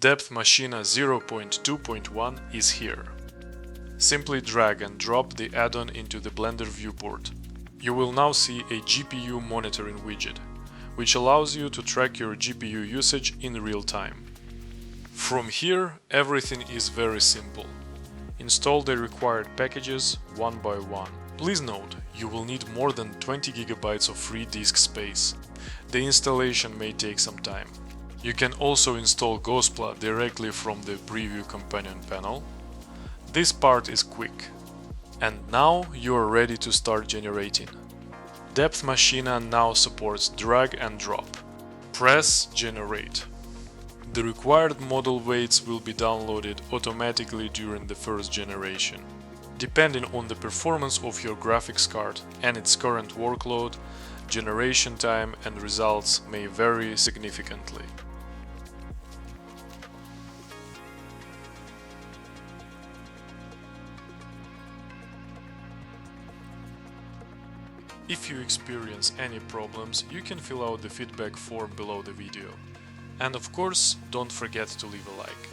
DepthMachina 0.2.1 is here. Simply drag and drop the add-on into the Blender viewport. You will now see a GPU monitoring widget, which allows you to track your GPU usage in real time. From here, everything is very simple. Install the required packages one by one. Please note, you will need more than 20 GB of free disk space. The installation may take some time. You can also install GauSpla directly from the Preview companion panel. This part is quick. And now you are ready to start generating. DepthMachina now supports drag and drop. Press Generate. The required model weights will be downloaded automatically during the first generation. Depending on the performance of your graphics card and its current workload, generation time and results may vary significantly. If you experience any problems, you can fill out the feedback form below the video. And of course, don't forget to leave a like.